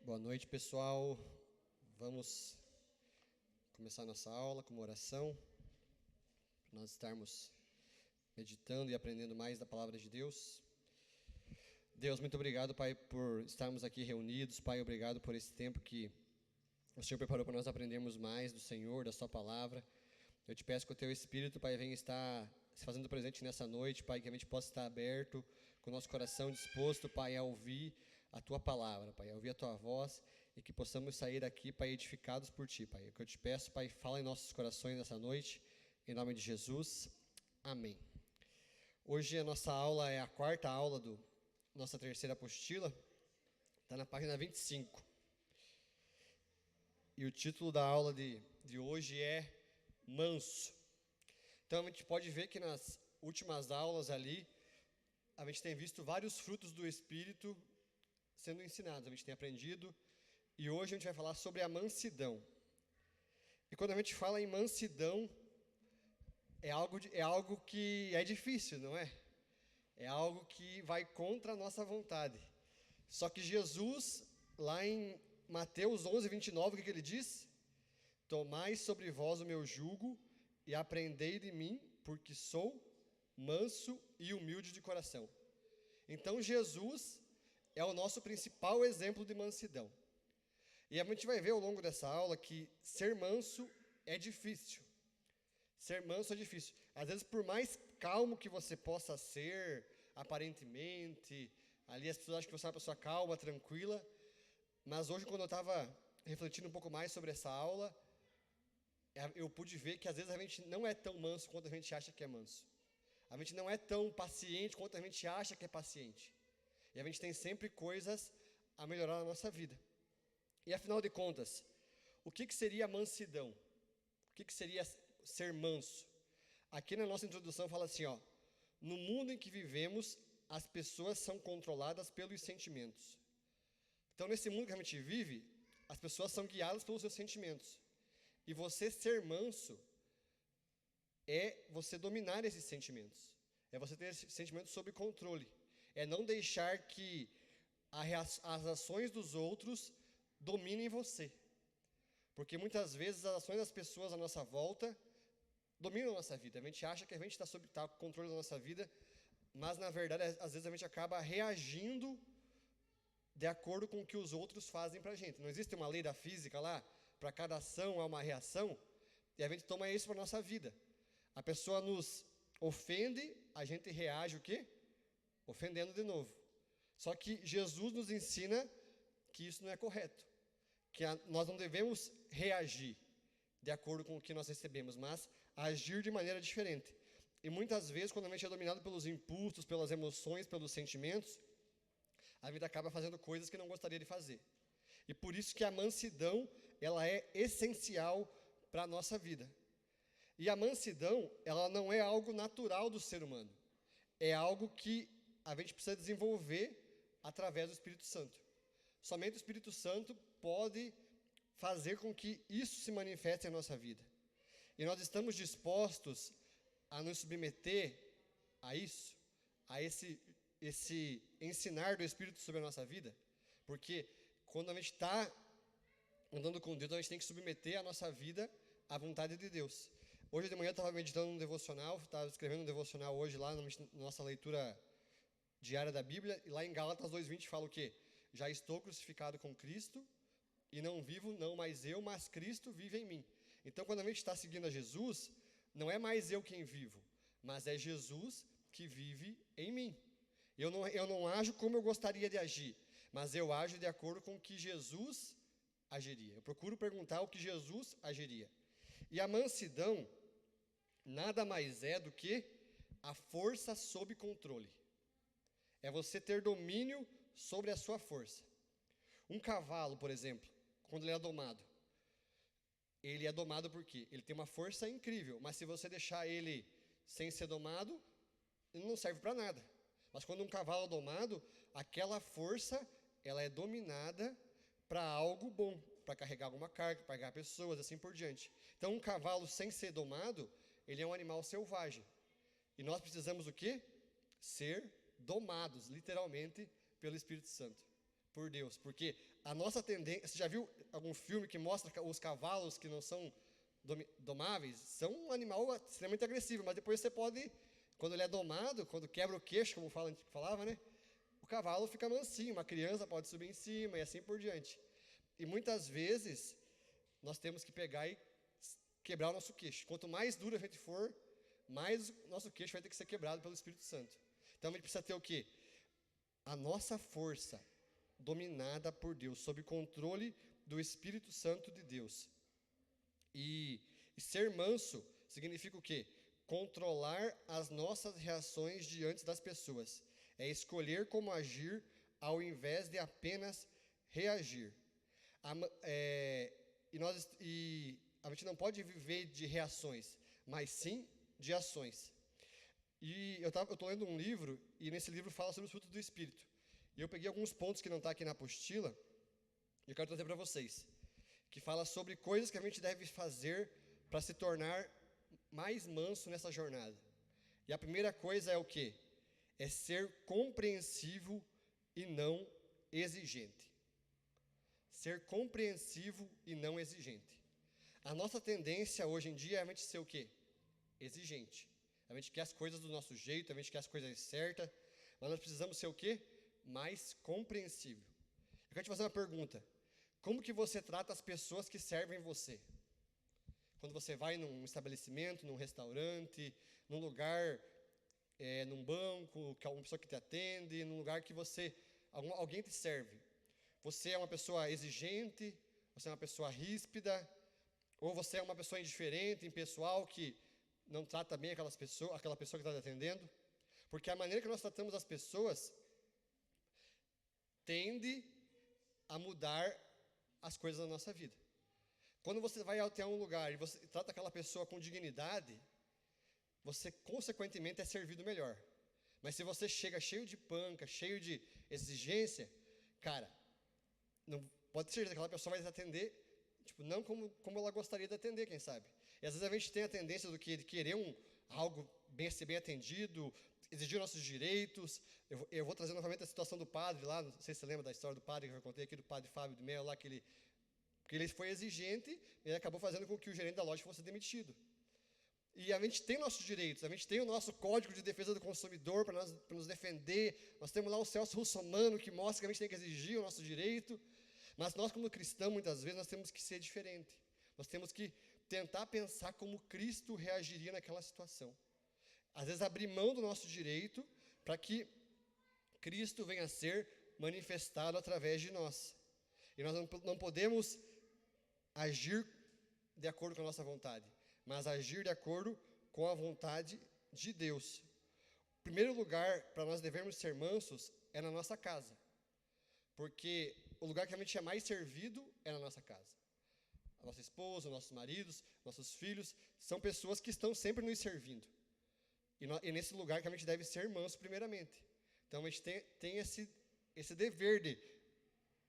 Boa noite, pessoal. Vamos começar nossa aula com uma oração, para nós estarmos meditando e aprendendo mais da palavra de Deus. Deus, muito obrigado, Pai, por estarmos aqui reunidos. Pai, obrigado por esse tempo que o Senhor preparou para nós aprendermos mais do Senhor, da Sua palavra. Eu te peço que o Teu Espírito, Pai, venha estar se fazendo presente nessa noite, Pai, que a gente possa estar aberto, com o nosso coração disposto, Pai, a ouvir a Tua palavra, Pai, a ouvir a Tua voz, e que possamos sair daqui, Pai, edificados por Ti, Pai. O que eu te peço, Pai, fala em nossos corações nessa noite, em nome de Jesus. Amém. Hoje a nossa aula é a quarta aula da nossa terceira apostila, está na página 25. E o título da aula de hoje é Manso. Então a gente pode ver que nas últimas aulas ali, a gente tem visto vários frutos do Espírito sendo ensinados, a gente tem aprendido, e hoje a gente vai falar sobre a mansidão. E quando a gente fala em mansidão, é algo que é difícil, não é? É algo que vai contra a nossa vontade. Só que Jesus, lá em Mateus 11:29, o que ele diz? Tomai sobre vós o meu jugo e aprendei de mim, porque sou manso e humilde de coração. Então Jesus é o nosso principal exemplo de mansidão. E a gente vai ver ao longo dessa aula que ser manso é difícil. Ser manso é difícil. Às vezes, por mais calmo que você possa ser, aparentemente, ali as pessoas acham que você é uma pessoa calma, tranquila, mas hoje, quando eu estava refletindo um pouco mais sobre essa aula, eu pude ver que às vezes a gente não é tão manso quanto a gente acha que é manso. A gente não é tão paciente quanto a gente acha que é paciente. E a gente tem sempre coisas a melhorar na nossa vida. E afinal de contas, o que seria mansidão? O que seria ser manso? Aqui na nossa introdução fala assim, ó: no mundo em que vivemos, as pessoas são controladas pelos sentimentos. Então, nesse mundo que a gente vive, as pessoas são guiadas pelos seus sentimentos. E você ser manso é você dominar esses sentimentos. É você ter esses sentimentos sob controle. É não deixar que as ações dos outros dominem você. Porque muitas vezes as ações das pessoas à nossa volta dominam a nossa vida. A gente acha que a gente está com controle da nossa vida, mas na verdade, às vezes a gente acaba reagindo de acordo com o que os outros fazem para a gente. Não existe uma lei da física lá? Para cada ação há uma reação, e a gente toma isso para a nossa vida. A pessoa nos ofende, a gente reage o quê? Ofendendo de novo. Só que Jesus nos ensina que isso não é correto, que nós não devemos reagir de acordo com o que nós recebemos, mas agir de maneira diferente. E muitas vezes, quando a gente é dominado pelos impulsos, pelas emoções, pelos sentimentos, a vida acaba fazendo coisas que não gostaria de fazer. E por isso que a mansidão, ela é essencial para a nossa vida. E a mansidão, ela não é algo natural do ser humano. É algo que a gente precisa desenvolver através do Espírito Santo. Somente o Espírito Santo pode fazer com que isso se manifeste em nossa vida. E nós estamos dispostos a nos submeter a isso, a esse ensinar do Espírito sobre a nossa vida, porque quando a gente está andando com Deus, a gente tem que submeter a nossa vida à vontade de Deus. Hoje de manhã eu estava meditando um devocional, estava escrevendo um devocional hoje lá na nossa leitura diária da Bíblia, e lá em Gálatas 2:20 fala o quê? Já estou crucificado com Cristo, e não vivo, não mais eu, mas Cristo vive em mim. Então, quando a gente está seguindo a Jesus, não é mais eu quem vivo, mas é Jesus que vive em mim. Eu não ajo como eu gostaria de agir, mas eu ajo de acordo com o que Jesus agiria. Eu procuro perguntar o que Jesus agiria. E a mansidão nada mais é do que a força sob controle. É você ter domínio sobre a sua força. Um cavalo, por exemplo, quando ele é domado por quê? Ele tem uma força incrível, mas se você deixar ele sem ser domado, ele não serve para nada. Mas quando um cavalo é domado, aquela força, ela é dominada para algo bom, para carregar alguma carga, para carregar pessoas, assim por diante. Então, um cavalo sem ser domado, ele é um animal selvagem. E nós precisamos o quê? Ser domados, literalmente, pelo Espírito Santo. por Deus. Porque a nossa tendência... Você já viu algum filme que mostra os cavalos que não são domáveis? São um animal extremamente agressivo, mas depois você pode... Quando ele é domado, quando quebra o queixo, como falava, né? O cavalo fica mansinho, uma criança pode subir em cima e assim por diante. E muitas vezes, nós temos que pegar e quebrar o nosso queixo. Quanto mais duro a gente for, mais o nosso queixo vai ter que ser quebrado pelo Espírito Santo. Então a gente precisa ter o quê? A nossa força dominada por Deus, sob controle do Espírito Santo de Deus. E ser manso significa o quê? Controlar as nossas reações diante das pessoas. É escolher como agir ao invés de apenas reagir. E a gente não pode viver de reações, mas sim de ações. E eu estou lendo um livro, e nesse livro fala sobre os frutos do Espírito. E eu peguei alguns pontos que não estão aqui na apostila, e eu quero trazer para vocês. Que fala sobre coisas que a gente deve fazer para se tornar mais manso nessa jornada. E a primeira coisa é o quê? É ser compreensivo e não exigente. Ser compreensivo e não exigente. A nossa tendência hoje em dia é a gente ser o quê? Exigente. A gente quer as coisas do nosso jeito, a gente quer as coisas certas, mas nós precisamos ser o quê? Mais compreensível. Eu quero te fazer uma pergunta. Como que você trata as pessoas que servem você? Quando você vai num estabelecimento, num restaurante, num lugar, num banco, que alguma pessoa que te atende, num lugar que alguém te serve. Você é uma pessoa exigente, você é uma pessoa ríspida, ou você é uma pessoa indiferente, impessoal, que não trata bem aquela pessoa que está te atendendo? Porque a maneira que nós tratamos as pessoas tende a mudar as coisas na nossa vida. Quando você vai até um lugar e você trata aquela pessoa com dignidade, você, consequentemente, é servido melhor. Mas se você chega cheio de panca, cheio de exigência, cara, não pode ser que aquela pessoa vai te atender, não como ela gostaria de atender, quem sabe. E às vezes a gente tem a tendência de querer algo ser bem atendido, exigir nossos direitos. Eu vou trazer novamente a situação do padre lá, não sei se você lembra da história do padre que eu contei aqui, do padre Fábio de Mello lá, que ele foi exigente e ele acabou fazendo com que o gerente da loja fosse demitido. E a gente tem nossos direitos, a gente tem o nosso Código de Defesa do Consumidor para nos defender, nós temos lá o Celso Russomano que mostra que a gente tem que exigir o nosso direito, mas nós como cristãos, muitas vezes, nós temos que ser diferente. Nós temos que tentar pensar como Cristo reagiria naquela situação. Às vezes abrir mão do nosso direito para que Cristo venha a ser manifestado através de nós. E nós não podemos agir de acordo com a nossa vontade, mas agir de acordo com a vontade de Deus. O primeiro lugar para nós devemos ser mansos é na nossa casa, porque o lugar que a gente é mais servido é na nossa casa. A nossa esposa, nossos maridos, nossos filhos, são pessoas que estão sempre nos servindo. E nesse lugar que a gente deve ser manso primeiramente. Então a gente tem esse dever de,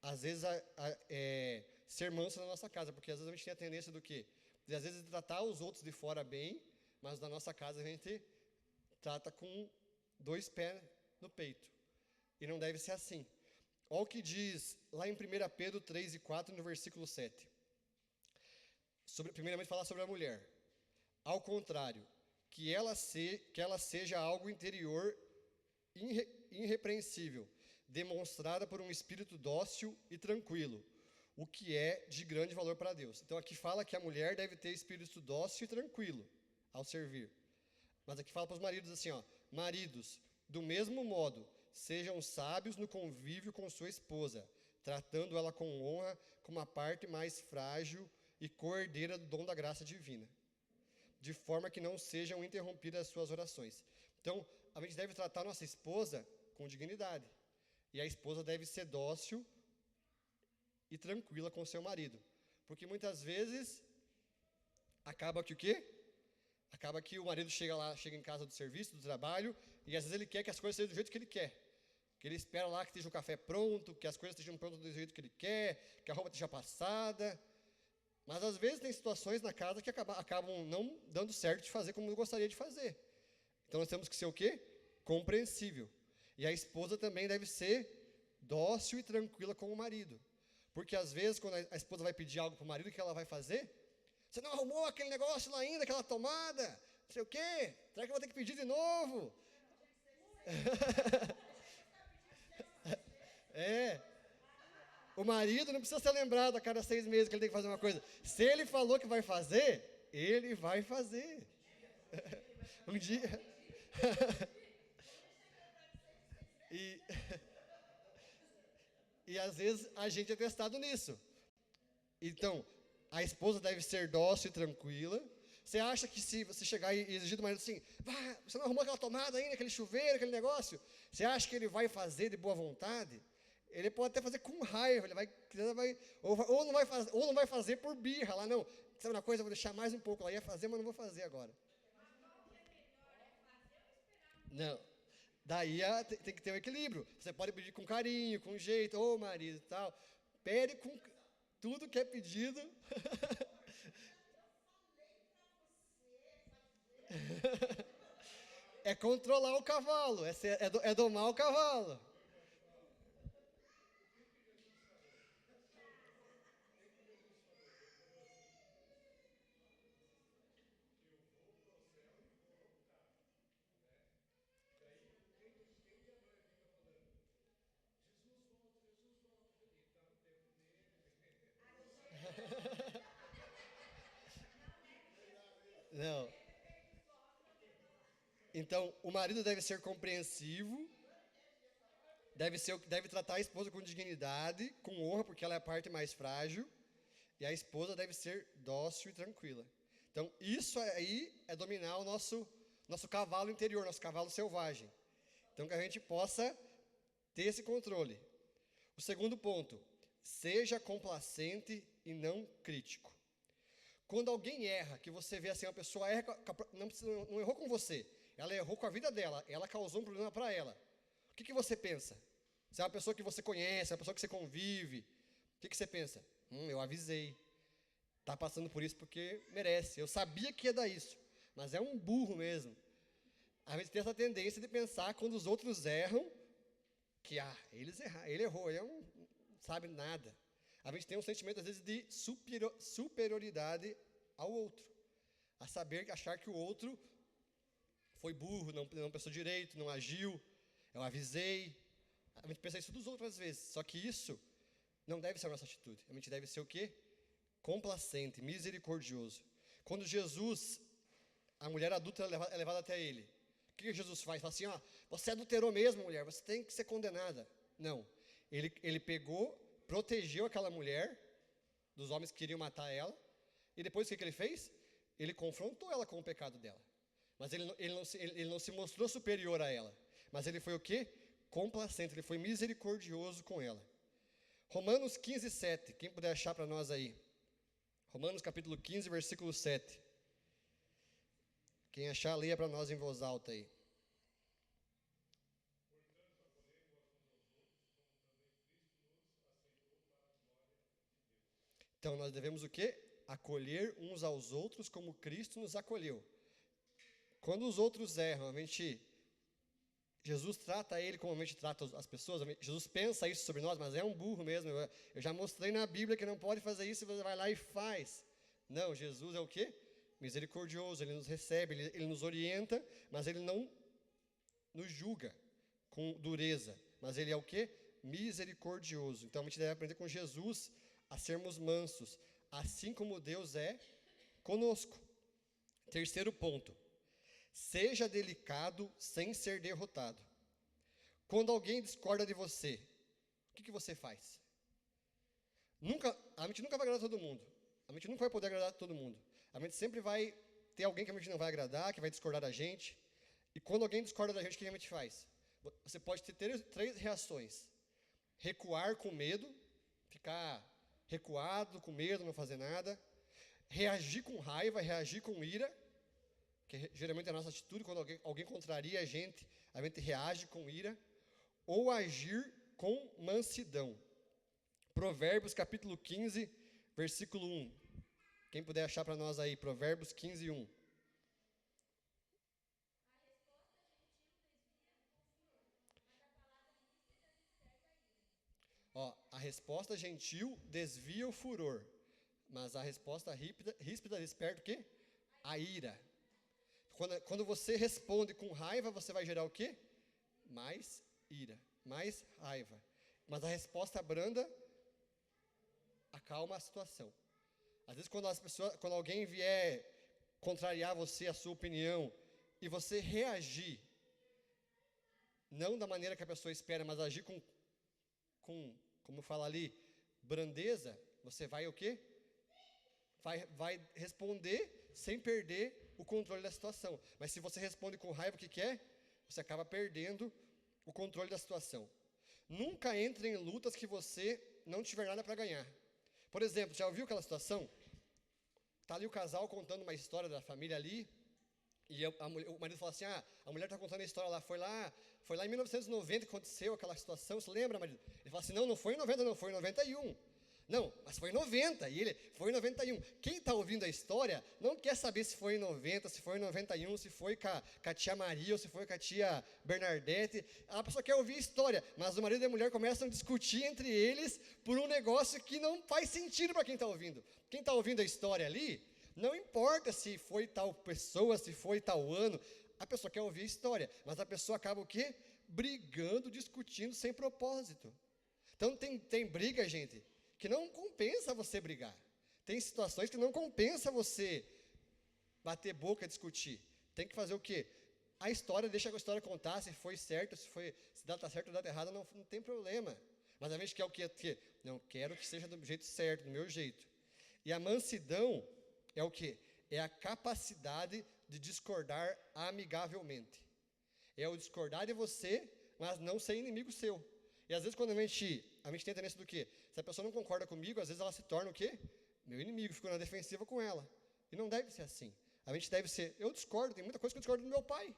às vezes, ser manso na nossa casa, porque às vezes a gente tem a tendência do quê? De às vezes tratar os outros de fora bem, mas na nossa casa a gente trata com 2 pés no peito. E não deve ser assim. Olha o que diz lá em 1 Pedro 3 e 4, no versículo 7. Primeiramente falar sobre a mulher. Ao contrário, que ela seja algo interior irrepreensível, demonstrada por um espírito dócil e tranquilo, o que é de grande valor para Deus. Então aqui fala que a mulher deve ter espírito dócil e tranquilo ao servir. Mas aqui fala para os maridos assim, maridos, do mesmo modo, sejam sábios no convívio com sua esposa, tratando ela com honra como a parte mais frágil e coerdeira do dom da graça divina, de forma que não sejam interrompidas as suas orações. Então, a gente deve tratar nossa esposa com dignidade. E a esposa deve ser dócil e tranquila com o seu marido. Porque muitas vezes, acaba que o quê? Acaba que o marido chega em casa do serviço, do trabalho, e às vezes ele quer que as coisas sejam do jeito que ele quer. Que ele espera lá que esteja o café pronto, que as coisas estejam prontas do jeito que ele quer, que a roupa esteja passada. Mas às vezes tem situações na casa que acabam não dando certo de fazer como eu gostaria de fazer. Então nós temos que ser o quê? Compreensível. E a esposa também deve ser dócil e tranquila com o marido. Porque às vezes, quando a esposa vai pedir algo para o marido, o que ela vai fazer? Você não arrumou aquele negócio lá ainda, aquela tomada? Não sei o quê? Será que eu vou ter que pedir de novo? É. O marido não precisa ser lembrado a cada 6 meses que ele tem que fazer uma coisa. Se ele falou que vai fazer, ele vai fazer. Um dia. E às vezes a gente é testado nisso. Então, a esposa deve ser dócil e tranquila. Você acha que se você chegar e exigir do marido assim, você não arrumou aquela tomada ainda, aquele chuveiro, aquele negócio? Você acha que ele vai fazer de boa vontade? Ele pode até fazer com raiva, ele ou não vai fazer por birra lá, não. Sabe uma coisa, eu vou deixar mais um pouco lá, ia fazer, mas não vou fazer agora. Não. Daí tem que ter um equilíbrio. Você pode pedir com carinho, com jeito, marido e tal. Pede com tudo que é pedido. É controlar o cavalo, é domar o cavalo. Não. Então, o marido deve ser compreensivo, deve tratar a esposa com dignidade, com honra, porque ela é a parte mais frágil, e a esposa deve ser dócil e tranquila. Então, isso aí é dominar o nosso cavalo interior, nosso cavalo selvagem. Então, que a gente possa ter esse controle. O segundo ponto, seja complacente e não crítico. Quando alguém erra, que você vê assim, uma pessoa erra, não errou com você, ela errou com a vida dela, ela causou um problema para ela. O que você pensa? Se é uma pessoa que você conhece, é uma pessoa que você convive, o que você pensa? Eu avisei. Está passando por isso porque merece. Eu sabia que ia dar isso, mas é um burro mesmo. A gente tem essa tendência de pensar quando os outros erram, que ele errou, ele não sabe nada. A gente tem um sentimento, às vezes, de superioridade ao outro. Achar que o outro foi burro, não pensou direito, não agiu, eu avisei. A gente pensa isso dos outros às vezes, só que isso não deve ser a nossa atitude. A gente deve ser o quê? Complacente, misericordioso. Quando Jesus, a mulher adulta é levada até ele, o que Jesus faz? Fala assim, você adulterou mesmo, mulher, você tem que ser condenada. Não, ele pegou, protegeu aquela mulher dos homens que queriam matar ela, e depois o que ele fez? Ele confrontou ela com o pecado dela. Mas ele não se mostrou superior a ela. Mas ele foi o quê? Complacente, ele foi misericordioso com ela. Romanos 15, 7. Quem puder achar para nós aí. Romanos capítulo 15, versículo 7. Quem achar, leia para nós em voz alta aí. Então, nós devemos o quê? Acolher uns aos outros como Cristo nos acolheu. Quando os outros erram, Jesus trata ele como a gente trata as pessoas. Jesus pensa isso sobre nós, mas é um burro mesmo. Eu já mostrei na Bíblia que não pode fazer isso, e você vai lá e faz. Não, Jesus é o quê? Misericordioso, ele nos recebe, ele nos orienta, mas ele não nos julga com dureza. Mas ele é o quê? Misericordioso. Então a gente deve aprender com Jesus a sermos mansos, assim como Deus é conosco. Terceiro ponto. Seja delicado sem ser derrotado. Quando alguém discorda de você, o que você faz? A gente nunca vai agradar todo mundo. A gente nunca vai poder agradar todo mundo. A gente sempre vai ter alguém que a gente não vai agradar, que vai discordar da gente. E quando alguém discorda da gente, o que a gente faz? Você pode ter 3 reações. Recuar com medo, ficar recuado, com medo, não fazer nada. Reagir com raiva, reagir com ira, que geralmente é a nossa atitude, quando alguém contraria a gente reage com ira, ou agir com mansidão. Provérbios capítulo 15, versículo 1. Quem puder achar para nós aí, Provérbios 15, 1. resposta gentil desvia o furor, mas a resposta ríspida desperta o quê? A ira. Quando você responde com raiva, você vai gerar o quê? Mais ira, mais raiva. Mas a resposta branda acalma a situação. Às vezes, quando alguém vier contrariar você, a sua opinião, e você reagir, não da maneira que a pessoa espera, mas agir com como fala ali, brandeza, você vai o quê? Vai responder sem perder o controle da situação. Mas se você responde com raiva, o que é? Você acaba perdendo o controle da situação. Nunca entre em lutas que você não tiver nada para ganhar. Por exemplo, já ouviu aquela situação? Está ali o casal contando uma história da família ali, e o marido fala assim, a mulher está contando a história lá, foi lá em 1990 que aconteceu aquela situação, você lembra, marido? Ele fala assim, não foi em 90 não, foi em 91. Não, mas foi em 90, e ele, foi em 91. Quem está ouvindo a história não quer saber se foi em 90, se foi em 91, se foi com a tia Maria, ou se foi com a tia Bernadette. A pessoa quer ouvir a história, mas o marido e a mulher começam a discutir entre eles por um negócio que não faz sentido para quem está ouvindo. Quem está ouvindo a história ali, não importa se foi tal pessoa, se foi tal ano, a pessoa quer ouvir a história, mas a pessoa acaba o quê? Brigando, discutindo sem propósito. Então tem briga, gente, que não compensa você brigar. Tem situações que não compensa você bater boca, discutir. Tem que fazer o quê? A história, deixa a história contar, se foi certo, se data certa ou data errada, não tem problema. Mas a gente quer o quê? Não, quero que seja do jeito certo, do meu jeito. E a mansidão é o quê? É a capacidade de discordar amigavelmente. É o discordar de você, mas não ser inimigo seu. E às vezes quando a gente tem a tendência do quê? Se a pessoa não concorda comigo, às vezes ela se torna o quê? Meu inimigo, fico na defensiva com ela. E não deve ser assim. A gente deve ser, eu discordo, tem muita coisa que eu discordo do meu pai.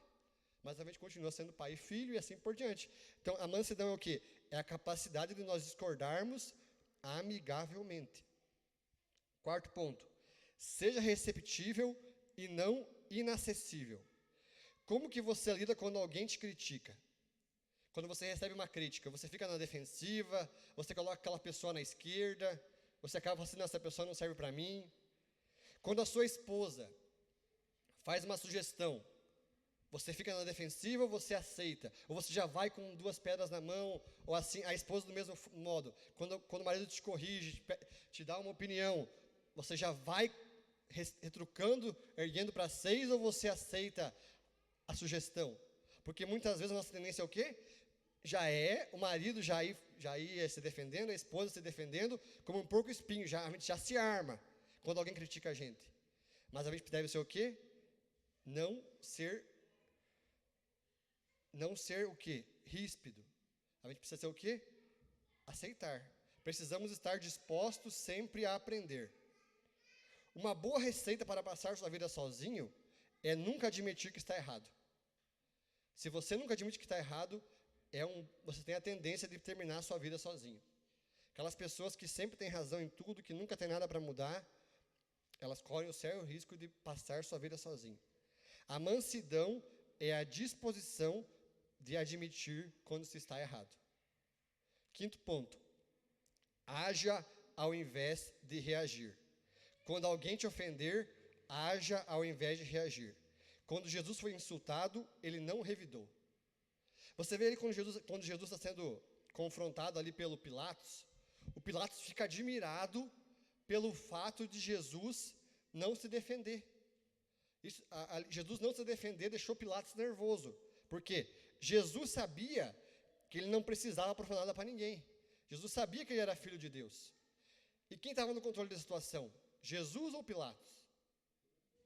Mas a gente continua sendo pai e filho e assim por diante. Então a mansidão é o quê? É a capacidade de nós discordarmos amigavelmente. Quarto ponto. Seja receptível e não inacessível. Como que você lida quando alguém te critica? Quando você recebe uma crítica, você fica na defensiva, você coloca aquela pessoa na esquerda, você acaba falando assim, não, essa pessoa não serve para mim. Quando a sua esposa faz uma sugestão, você fica na defensiva ou você aceita? Ou você já vai com duas pedras na mão, ou assim, a esposa do mesmo modo. Quando o marido te corrige, te dá uma opinião, você já vai retrucando, erguendo para 6, ou você aceita a sugestão? Porque muitas vezes a nossa tendência é o quê? Já é o marido já ia se defendendo, a esposa se defendendo, como um porco espinho, a gente já se arma quando alguém critica a gente. Mas a gente deve ser o quê? Não ser o quê? Ríspido. A gente precisa ser o quê? Aceitar. Precisamos estar dispostos sempre a aprender. Uma boa receita para passar sua vida sozinho é nunca admitir que está errado. Se você nunca admite que está errado, você tem a tendência de terminar a sua vida sozinho. Aquelas pessoas que sempre têm razão em tudo, que nunca tem nada para mudar, elas correm o sério risco de passar sua vida sozinho. A mansidão é a disposição de admitir quando se está errado. Quinto ponto. Haja ao invés de reagir. Quando alguém te ofender, haja ao invés de reagir. Quando Jesus foi insultado, ele não revidou. Você vê ali quando Jesus está sendo confrontado ali pelo Pilatos, o Pilatos fica admirado pelo fato de Jesus não se defender. Jesus não se defender deixou Pilatos nervoso. Por quê? Jesus sabia que ele não precisava profanar nada para ninguém. Jesus sabia que ele era filho de Deus. E quem estava no controle da situação? Jesus ou Pilatos?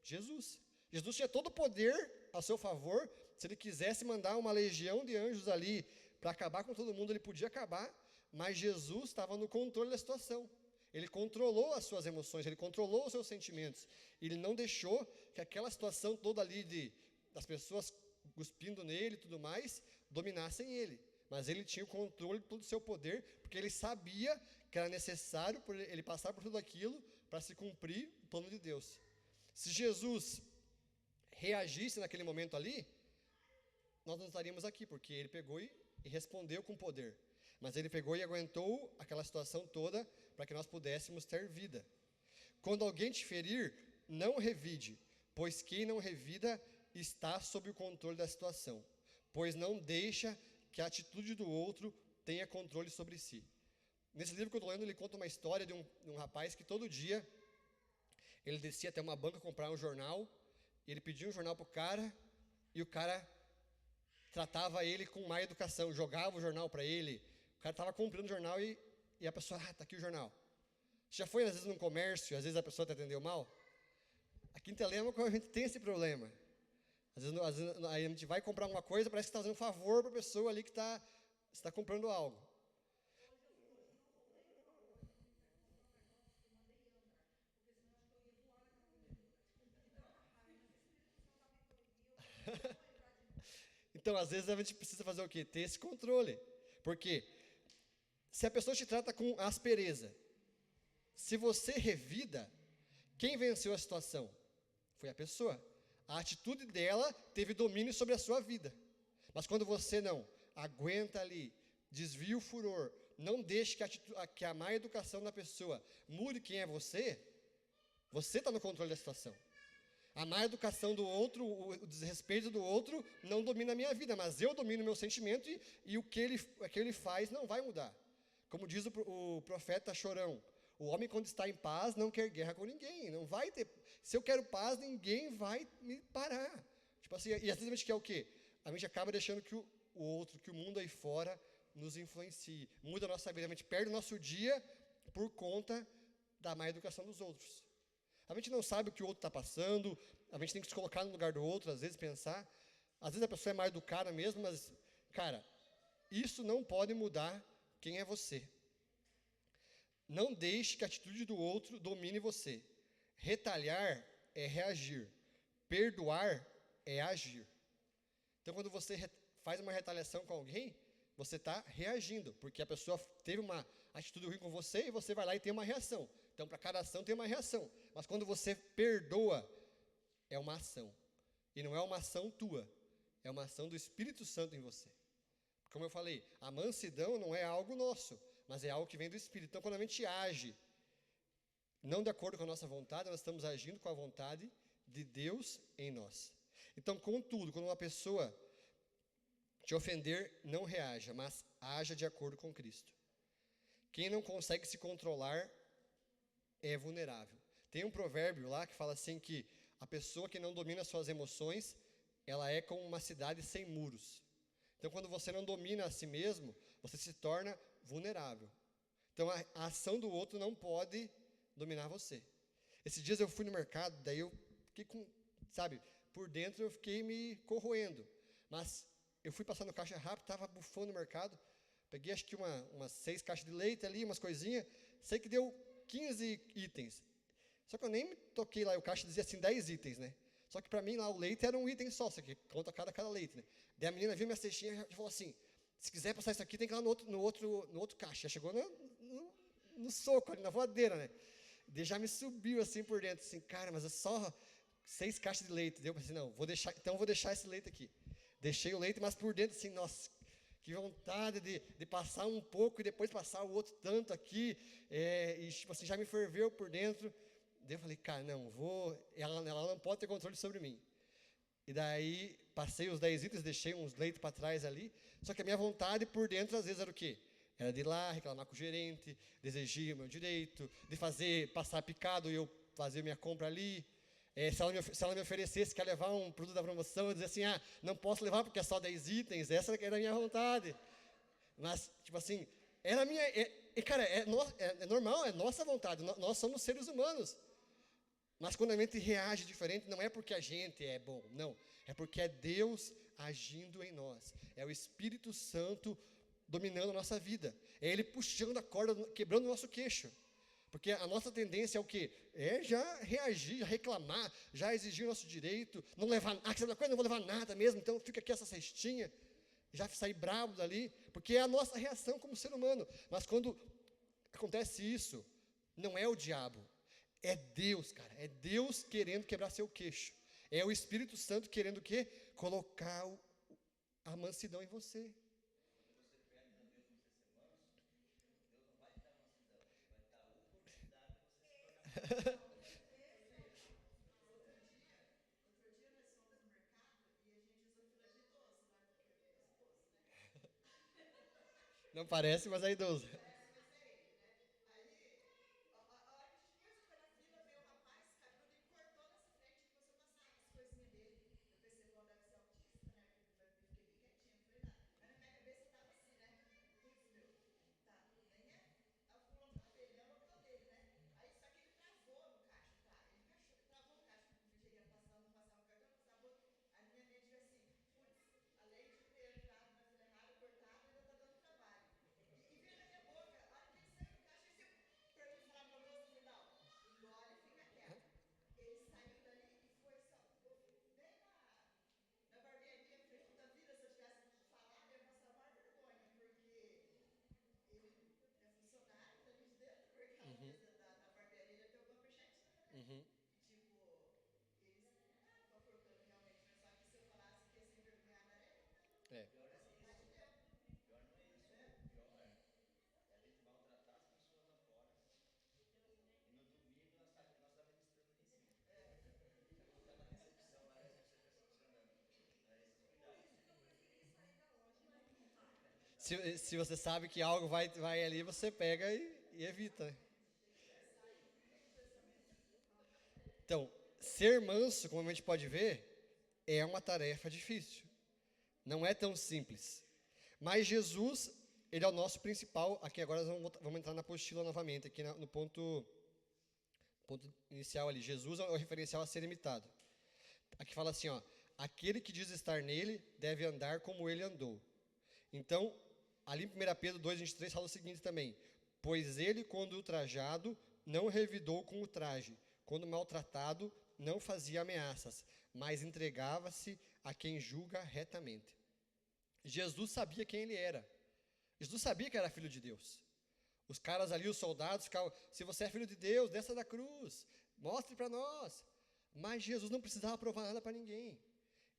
Jesus. Jesus tinha todo o poder a seu favor. Se ele quisesse mandar uma legião de anjos ali para acabar com todo mundo, ele podia acabar. Mas Jesus estava no controle da situação. Ele controlou as suas emoções, ele controlou os seus sentimentos. Ele não deixou que aquela situação toda ali das pessoas cuspindo nele e tudo mais, dominassem ele. Mas ele tinha o controle de todo o seu poder, porque ele sabia que era necessário ele passar por tudo aquilo para se cumprir o plano de Deus. Se Jesus reagisse naquele momento ali, nós não estaríamos aqui, porque ele pegou e respondeu com poder. Mas ele pegou e aguentou aquela situação toda para que nós pudéssemos ter vida. Quando alguém te ferir, não revide, pois quem não revida está sob o controle da situação, pois não deixa que a atitude do outro tenha controle sobre si. Nesse livro que eu estou lendo, ele conta uma história de um rapaz que todo dia ele descia até uma banca comprar um jornal, e ele pedia um jornal para o cara, e o cara tratava ele com má educação, jogava o jornal para ele. O cara estava comprando o jornal e a pessoa, está aqui o jornal. Você já foi, às vezes, num comércio, às vezes a pessoa te atendeu mal? Aqui em Telêmaco a gente tem esse problema. Às vezes aí a gente vai comprar alguma coisa, parece que está fazendo um favor para a pessoa ali que está comprando algo. Então, às vezes, a gente precisa fazer o quê? Ter esse controle. Porque se a pessoa te trata com aspereza, se você revida, quem venceu a situação? Foi a pessoa. A atitude dela teve domínio sobre a sua vida. Mas quando você não aguenta ali, desvia o furor, não deixe que a má educação da pessoa mude quem é você está no controle da situação. A má educação do outro, o desrespeito do outro, não domina a minha vida, mas eu domino o meu sentimento e o que ele faz não vai mudar. Como diz o profeta Chorão, o homem quando está em paz não quer guerra com ninguém, não vai ter. Se eu quero paz, ninguém vai me parar. Tipo assim, e às vezes a gente quer o quê? A gente acaba deixando que o outro, que o mundo aí fora nos influencie, muda a nossa vida, a gente perde o nosso dia por conta da má educação dos outros. A gente não sabe o que o outro está passando, a gente tem que se colocar no lugar do outro, às vezes pensar. Às vezes a pessoa é mal educada mesmo, mas, cara, isso não pode mudar quem é você. Não deixe que a atitude do outro domine você. Retalhar é reagir. Perdoar é agir. Então, quando você faz uma retaliação com alguém, você está reagindo, porque a pessoa teve uma atitude ruim com você e você vai lá e tem uma reação. Então, para cada ação tem uma reação. Mas quando você perdoa, é uma ação. E não é uma ação tua, é uma ação do Espírito Santo em você. Como eu falei, a mansidão não é algo nosso, mas é algo que vem do Espírito. Então, quando a gente age não de acordo com a nossa vontade, nós estamos agindo com a vontade de Deus em nós. Então, contudo, quando uma pessoa te ofender, não reaja, mas haja de acordo com Cristo. Quem não consegue se controlar é vulnerável. Tem um provérbio lá que fala assim que a pessoa que não domina suas emoções, ela é como uma cidade sem muros. Então, quando você não domina a si mesmo, você se torna vulnerável. Então, a ação do outro não pode dominar você. Esses dias eu fui no mercado, daí eu fiquei por dentro eu fiquei me corroendo. Mas eu fui passar no caixa rápido, estava bufando no mercado, peguei acho que umas 6 caixas de leite ali, umas coisinhas, sei que deu 15 itens. Só que eu nem me toquei lá, o caixa dizia assim, 10 itens, né? Só que para mim lá o leite era um item só que conta cada leite, né? Daí a menina viu minha cestinha e falou assim, se quiser passar isso aqui, tem que ir lá no outro caixa. Já chegou no soco ali, na voadeira, né? Daí já me subiu assim por dentro, assim, cara, mas é só 6 caixas de leite. Daí eu pensei, não, vou deixar esse leite aqui. Deixei o leite, mas por dentro assim, nossa, que vontade de passar um pouco e depois passar o outro tanto aqui. E tipo assim, já me ferveu por dentro. Daí eu falei, cara, não, ela não pode ter controle sobre mim. E daí, passei os 10 itens, deixei uns leites para trás ali. Só que a minha vontade por dentro, às vezes, era o quê? Era de ir lá, reclamar com o gerente, de exigir o meu direito, de passar picado e eu fazer minha compra ali. Se ela me oferecesse, quer levar um produto da promoção, eu dizia assim, não posso levar porque é só 10 itens, essa era a minha vontade. Mas, tipo assim, era a minha... cara, é normal, é nossa vontade, nós somos seres humanos. Mas quando a gente reage diferente, não é porque a gente é bom, não. É porque é Deus agindo em nós. É o Espírito Santo dominando a nossa vida. É Ele puxando a corda, quebrando o nosso queixo. Porque a nossa tendência é o quê? É já reagir, já reclamar, já exigir o nosso direito, não levar nada, não vou levar nada mesmo, então fica aqui essa cestinha, já sair bravo dali, porque é a nossa reação como ser humano. Mas quando acontece isso, não é o diabo. É Deus, cara. É Deus querendo quebrar seu queixo. É o Espírito Santo querendo o quê? Colocar a mansidão em você. Não parece, mas é idoso. Uhum, uhum. É. Se você sabe que algo vai ali, você pega e evita, né? Então, ser manso, como a gente pode ver, é uma tarefa difícil. Não é tão simples. Mas Jesus, ele é o nosso principal. Aqui agora nós vamos entrar na apostila novamente, aqui no ponto inicial ali. Jesus é o referencial a ser imitado. Aqui fala assim, ó, aquele que diz estar nele deve andar como ele andou. Então, ali em 1 Pedro 2,23 fala o seguinte também, pois ele, quando ultrajado, não revidou com o traje, quando maltratado, não fazia ameaças, mas entregava-se a quem julga retamente. Jesus sabia quem ele era. Jesus sabia que era filho de Deus. Os caras ali, os soldados, ficavam, se você é filho de Deus, desça da cruz, mostre para nós. Mas Jesus não precisava provar nada para ninguém.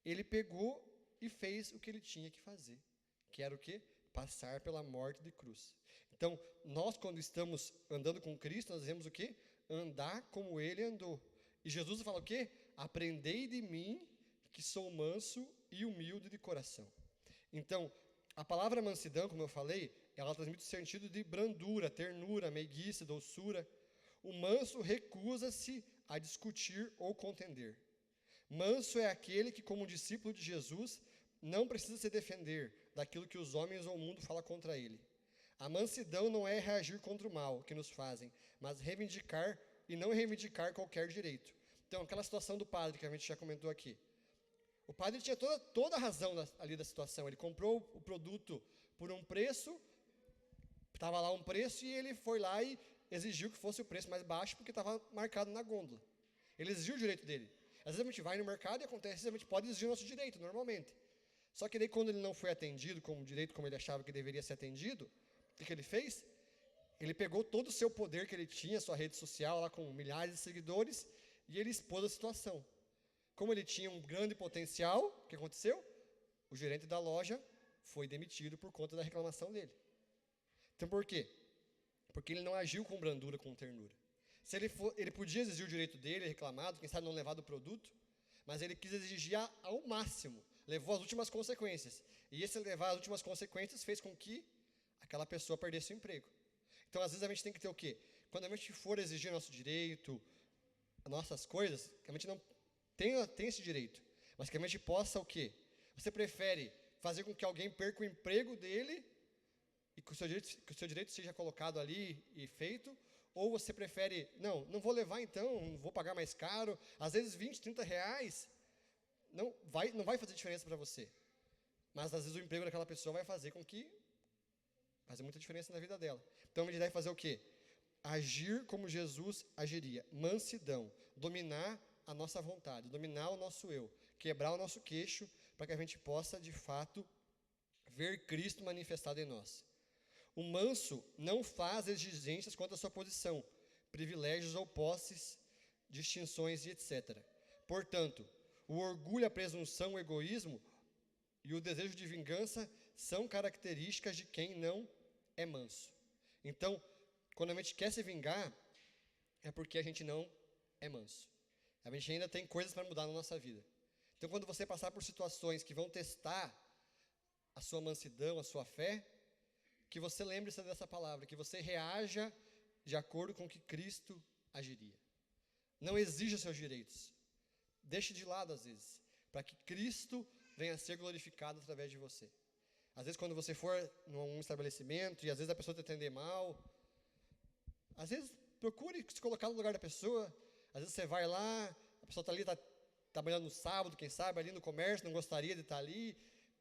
Ele pegou e fez o que ele tinha que fazer. Que era o quê? Passar pela morte de cruz. Então, nós quando estamos andando com Cristo, nós devemos o quê? Andar como ele andou. E Jesus fala o quê? Aprendei de mim, que sou manso e humilde de coração. Então, a palavra mansidão, como eu falei, ela transmite o sentido de brandura, ternura, meiguice, doçura. O manso recusa-se a discutir ou contender. Manso é aquele que, como discípulo de Jesus, não precisa se defender daquilo que os homens ou o mundo fala contra ele. A mansidão não é reagir contra o mal que nos fazem, mas reivindicar e não reivindicar qualquer direito. Então, aquela situação do padre que a gente já comentou aqui. O padre tinha toda a razão ali da situação. Ele comprou o produto por um preço, estava lá um preço, e ele foi lá e exigiu que fosse o preço mais baixo, porque estava marcado na gôndola. Ele exigiu o direito dele. Às vezes a gente vai no mercado e acontece, a gente pode exigir o nosso direito, normalmente. Só que daí, quando ele não foi atendido com o direito como ele achava que deveria ser atendido, o que ele fez? Ele pegou todo o seu poder que ele tinha, sua rede social, lá com milhares de seguidores, e ele expôs a situação. Como ele tinha um grande potencial, o que aconteceu? O gerente da loja foi demitido por conta da reclamação dele. Então, por quê? Porque ele não agiu com brandura, com ternura. Se ele podia exigir o direito dele, reclamado, quem sabe não levar do produto, mas ele quis exigir ao máximo, levou as últimas consequências. E esse levar as últimas consequências fez com que aquela pessoa perdesse o emprego. Então, às vezes, a gente tem que ter o quê? Quando a gente for exigir nosso direito, nossas coisas, que a gente não tem esse direito, mas que a gente possa o quê? Você prefere fazer com que alguém perca o emprego dele e que o seu direito seja colocado ali e feito, ou você prefere, não vou levar então, não vou pagar mais caro, às vezes 20, 30 reais, não vai fazer diferença para você, mas às vezes o emprego daquela pessoa vai fazer com que, fazer muita diferença na vida dela. Então a gente deve fazer o quê? Agir como Jesus agiria, mansidão, dominar a nossa vontade, dominar o nosso eu, quebrar o nosso queixo, para que a gente possa, de fato, ver Cristo manifestado em nós. O manso não faz exigências quanto à sua posição, privilégios ou posses, distinções e etc. Portanto, o orgulho, a presunção, o egoísmo e o desejo de vingança são características de quem não é manso. Então, quando a gente quer se vingar, é porque a gente não é manso. A gente ainda tem coisas para mudar na nossa vida. Então, quando você passar por situações que vão testar a sua mansidão, a sua fé, que você lembre-se dessa palavra, que você reaja de acordo com o que Cristo agiria. Não exija seus direitos. Deixe de lado, às vezes, para que Cristo venha a ser glorificado através de você. Às vezes, quando você for num estabelecimento e às vezes a pessoa te atender mal, às vezes procure se colocar no lugar da pessoa. Às vezes você vai lá, a pessoa está ali, está trabalhando no sábado, quem sabe, ali no comércio, não gostaria de estar ali.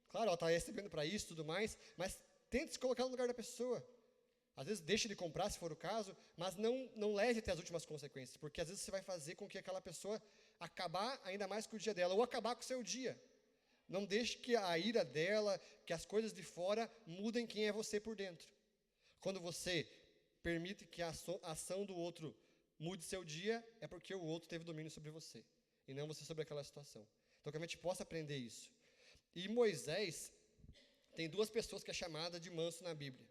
Claro, ela está recebendo para isso e tudo mais, mas tente se colocar no lugar da pessoa. Às vezes deixe de comprar, se for o caso, mas não leve até as últimas consequências, porque às vezes você vai fazer com que aquela pessoa acabar ainda mais com o dia dela, ou acabar com o seu dia. Não deixe que a ira dela, que as coisas de fora mudem quem é você por dentro. Quando você permite que a ação do outro mude seu dia, é porque o outro teve domínio sobre você, e não você sobre aquela situação. Então, que a gente possa aprender isso. E Moisés, tem duas pessoas que é chamada de manso na Bíblia,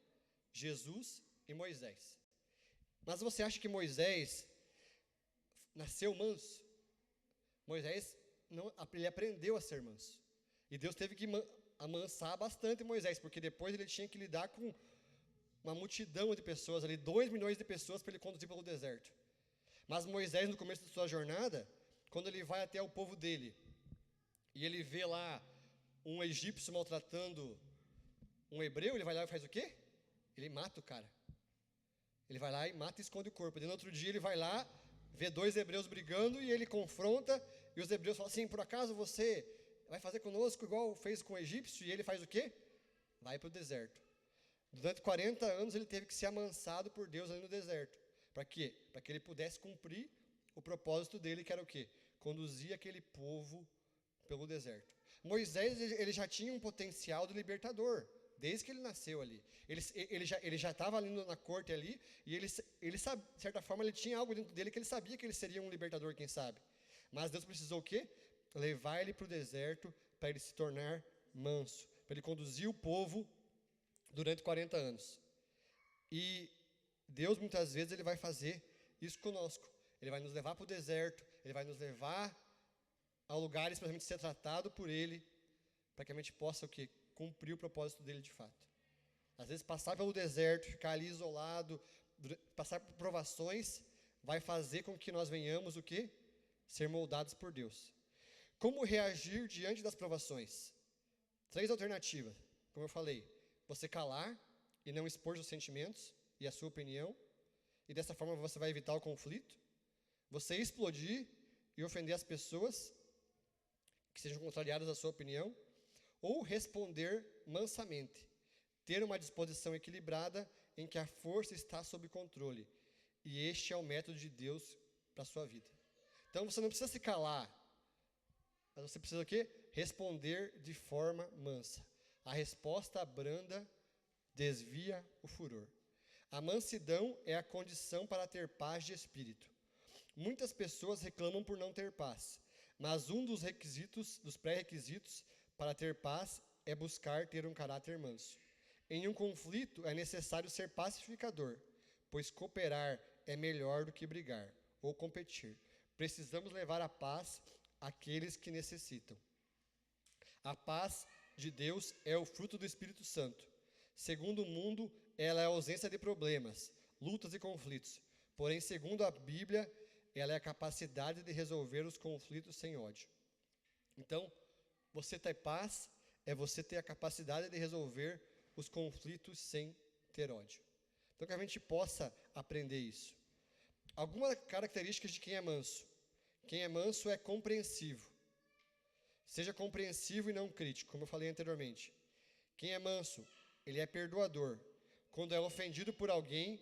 Jesus e Moisés. Mas você acha que Moisés nasceu manso? Moisés, não, ele aprendeu a ser manso. E Deus teve que amansar bastante Moisés, porque depois ele tinha que lidar com uma multidão de pessoas ali, 2 milhões de pessoas para ele conduzir pelo deserto. Mas Moisés, no começo da sua jornada, quando ele vai até o povo dele, e ele vê lá um egípcio maltratando um hebreu, ele vai lá e faz o quê? Ele mata o cara. Ele vai lá e mata e esconde o corpo. E no outro dia ele vai lá, vê 2 hebreus brigando e ele confronta, e os hebreus falam assim, por acaso você vai fazer conosco igual fez com o egípcio? E ele faz o quê? Vai para o deserto. Durante 40 anos ele teve que ser amansado por Deus ali no deserto. Para quê? Para que ele pudesse cumprir o propósito dele, que era o quê? Conduzir aquele povo pelo deserto. Moisés, ele já tinha um potencial de libertador, desde que ele nasceu ali. Ele já estava ali na corte ali, e ele sabe, de certa forma, ele tinha algo dentro dele que ele sabia que ele seria um libertador, quem sabe. Mas Deus precisou o quê? Levar ele para o deserto, para ele se tornar manso, para ele conduzir o povo durante 40 anos. E Deus, muitas vezes, ele vai fazer isso conosco. Ele vai nos levar para o deserto, ele vai nos levar a lugares para a gente ser tratado por ele, para que a gente possa o quê? Cumprir o propósito dele de fato. Às vezes passar pelo deserto, ficar ali isolado, passar por provações, vai fazer com que nós venhamos o quê? Ser moldados por Deus. Como reagir diante das provações? 3 alternativas, como eu falei. Você calar e não expor os sentimentos e a sua opinião, e dessa forma você vai evitar o conflito. Você explodir e ofender as pessoas que sejam contrariadas à sua opinião, ou responder mansamente, ter uma disposição equilibrada em que a força está sob controle. E este é o método de Deus para a sua vida. Então você não precisa se calar, mas você precisa o quê? Responder de forma mansa. A resposta branda desvia o furor. A mansidão é a condição para ter paz de espírito. Muitas pessoas reclamam por não ter paz, mas um dos requisitos, dos pré-requisitos para ter paz é buscar ter um caráter manso. Em um conflito é necessário ser pacificador, pois cooperar é melhor do que brigar ou competir. Precisamos levar a paz àqueles que necessitam. A paz de Deus é o fruto do Espírito Santo. Segundo o mundo, ela é a ausência de problemas, lutas e conflitos. Porém, segundo a Bíblia, ela é a capacidade de resolver os conflitos sem ódio. Então, você ter paz é você ter a capacidade de resolver os conflitos sem ter ódio. Então, que a gente possa aprender isso. Algumas características de quem é manso. Quem é manso é compreensivo. Seja compreensivo e não crítico, como eu falei anteriormente. Quem é manso, ele é perdoador. Quando é ofendido por alguém,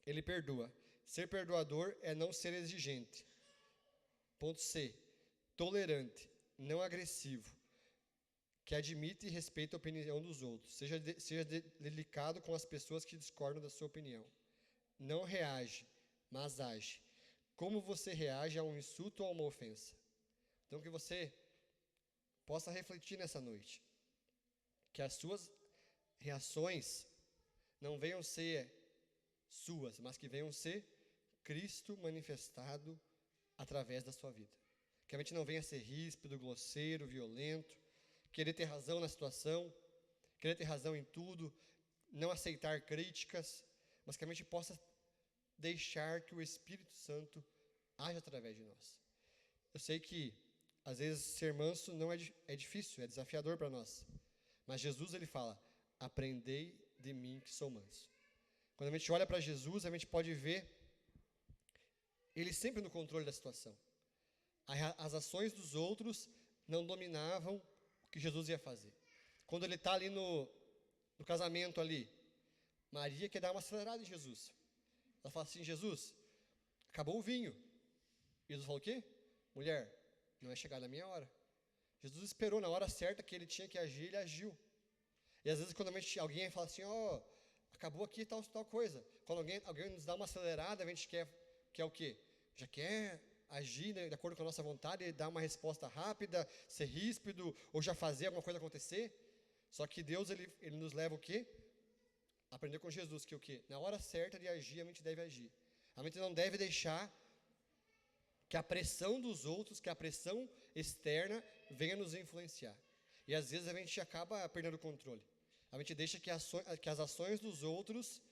ele perdoa. Ser perdoador é não ser exigente. Ponto C. Tolerante, não agressivo, que admite e respeita a opinião dos outros. Seja delicado com as pessoas que discordam da sua opinião. Não reage, mas age. Como você reage a um insulto ou a uma ofensa? Então, que você possa refletir nessa noite. Que as suas reações não venham ser suas, mas que venham ser Cristo manifestado através da sua vida. Que a gente não venha ser ríspido, grosseiro, violento, querer ter razão na situação, querer ter razão em tudo, não aceitar críticas, mas que a gente possa deixar que o Espírito Santo age através de nós. Eu sei que, às vezes, ser manso não é difícil, é desafiador para nós. Mas Jesus, ele fala, aprendei de mim que sou manso. Quando a gente olha para Jesus, a gente pode ver ele sempre no controle da situação. As ações dos outros não dominavam o que Jesus ia fazer. Quando ele está ali no casamento ali, Maria quer dar uma acelerada em Jesus. Ela fala assim, Jesus, acabou o vinho. Jesus falou o quê? Mulher, não é chegada a minha hora. Jesus esperou na hora certa que ele tinha que agir, ele agiu. E às vezes quando alguém fala assim, acabou aqui tal coisa. Quando alguém nos dá uma acelerada, a gente quer o quê? Já quer agir, né, de acordo com a nossa vontade, dar uma resposta rápida, ser ríspido, ou já fazer alguma coisa acontecer. Só que Deus, ele nos leva o quê? Aprender com Jesus que o quê? Na hora certa de agir, a gente deve agir. A gente não deve deixar que a pressão dos outros, que a pressão externa venha nos influenciar. E às vezes a gente acaba perdendo o controle. A gente deixa que as ações dos outros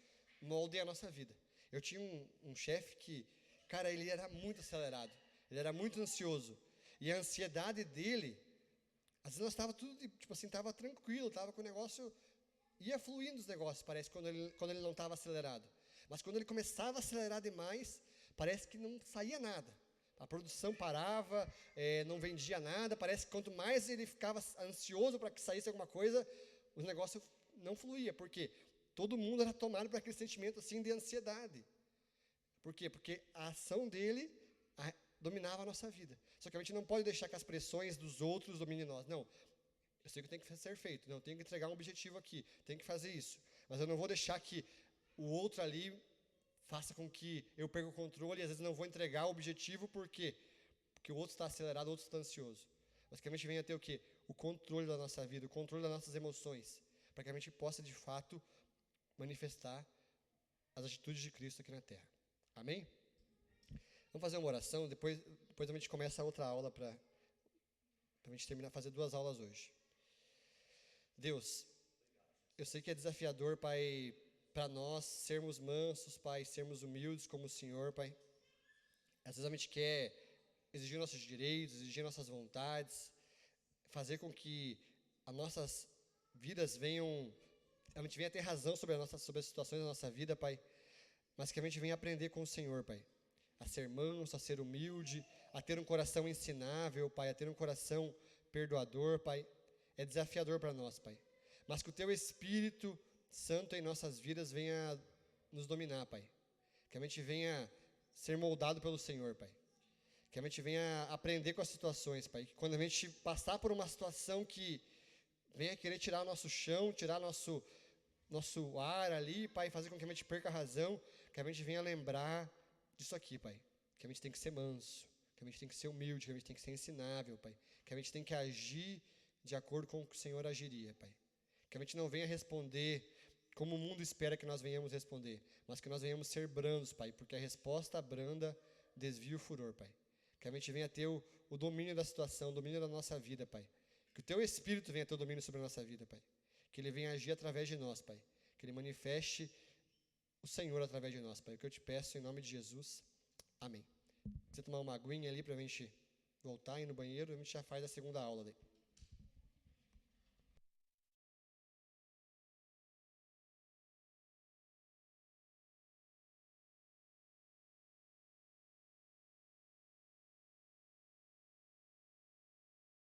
moldem a nossa vida. Eu tinha um chefe que, cara, ele era muito acelerado. Ele era muito ansioso. E a ansiedade dele, às vezes nós estava tudo, tipo assim, estava tranquilo, estava com o negócio, ia fluindo os negócios, parece, quando ele não estava acelerado. Mas quando ele começava a acelerar demais, parece que não saía nada. A produção parava, não vendia nada, parece que quanto mais ele ficava ansioso para que saísse alguma coisa, o negócio não fluía. Por quê? Todo mundo era tomado por aquele sentimento assim de ansiedade. Por quê? Porque a ação dele dominava a nossa vida. Só que a gente não pode deixar que as pressões dos outros dominem nós. Não, eu sei que tem que ser feito, não, eu tenho que entregar um objetivo aqui, tenho que fazer isso. Mas eu não vou deixar que o outro ali faça com que eu perca o controle e às vezes não vou entregar o objetivo, por quê? Porque o outro está acelerado, o outro está ansioso. Mas que a gente venha ter o quê? O controle da nossa vida, o controle das nossas emoções, para que a gente possa, de fato, manifestar as atitudes de Cristo aqui na Terra. Amém? Vamos fazer uma oração, depois a gente começa a outra aula para a gente terminar, fazer 2 aulas hoje. Deus, eu sei que é desafiador, Pai, para nós sermos mansos, Pai, sermos humildes como o Senhor, Pai. Às vezes a gente quer exigir nossos direitos, exigir nossas vontades, fazer com que as nossas vidas a gente venha ter razão sobre as situações da nossa vida, Pai, mas que a gente venha aprender com o Senhor, Pai, a ser manso, a ser humilde, a ter um coração ensinável, Pai, a ter um coração perdoador, Pai. É desafiador para nós, Pai, mas que o Teu Espírito Santo em nossas vidas venha nos dominar, Pai. Que a gente venha ser moldado pelo Senhor, Pai. Que a gente venha aprender com as situações, Pai. Que quando a gente passar por uma situação que venha querer tirar o nosso chão, tirar nosso ar ali, Pai, fazer com que a gente perca a razão, que a gente venha lembrar disso aqui, Pai. Que a gente tem que ser manso, que a gente tem que ser humilde, que a gente tem que ser ensinável, Pai. Que a gente tem que agir de acordo com o que o Senhor agiria, Pai. Que a gente não venha responder como o mundo espera que nós venhamos responder, mas que nós venhamos ser brandos, Pai, porque a resposta branda desvia o furor, Pai. Que a gente venha ter o domínio da situação, o domínio da nossa vida, Pai. Que o Teu Espírito venha ter o domínio sobre a nossa vida, Pai. Que Ele venha agir através de nós, Pai. Que Ele manifeste o Senhor através de nós, Pai. O que eu te peço em nome de Jesus. Amém. Você tomar uma aguinha ali para a gente voltar, ir no banheiro, a gente já faz a segunda aula daí.